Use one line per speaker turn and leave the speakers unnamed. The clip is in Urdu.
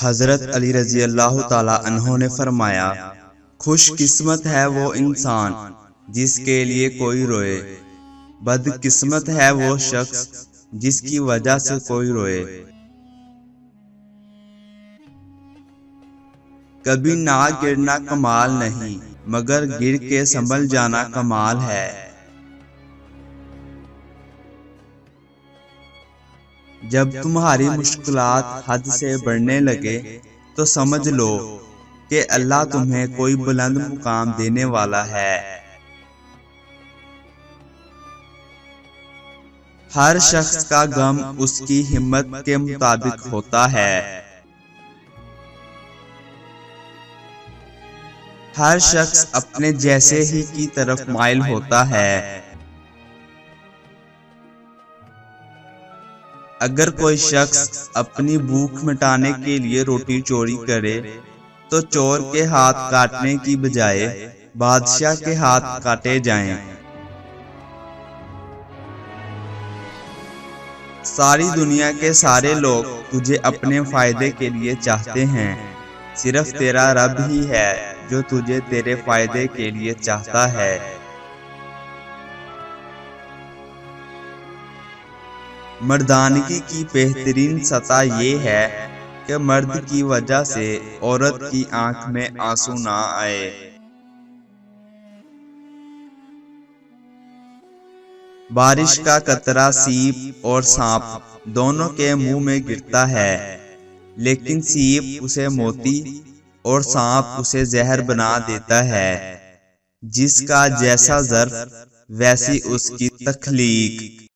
حضرت علی رضی اللہ تعالی عنہ نے فرمایا، خوش قسمت ہے وہ انسان جس کے لیے کوئی روئے، بد قسمت ہے وہ شخص جس کی وجہ سے کوئی روئے۔ کبھی نہ گرنا کمال نہیں، مگر گر کے سنبھل جانا کمال ہے۔ جب تمہاری مشکلات حد سے بڑھنے لگے تو سمجھ لو کہ اللہ تمہیں کوئی بلند مقام دینے والا ہے۔ ہر شخص کا غم اس کی ہمت کے مطابق ہوتا ہے۔ ہر شخص اپنے جیسے ہی کی طرف مائل ہوتا ہے۔ اگر کوئی شخص اپنی بھوک مٹانے کے لیے روٹی چوری کرے تو چور کے ہاتھ کاٹنے کی بجائے بادشاہ کے ہاتھ کاٹے جائیں۔ ساری دنیا کے سارے لوگ تجھے اپنے فائدے کے لیے چاہتے ہیں، صرف تیرا رب ہی ہے جو تجھے تیرے فائدے کے لیے چاہتا ہے۔ مردانگی کی بہترین سطح یہ ہے کہ مرد کی وجہ سے عورت کی آنکھ میں آنسو نہ آئے۔ بارش کا قطرہ سیب اور سانپ دونوں کے منہ میں گرتا ہے، لیکن سیب اسے موتی اور سانپ اسے زہر بنا دیتا ہے۔ جس کا جیسا ظرف ویسی اس کی تخلیق۔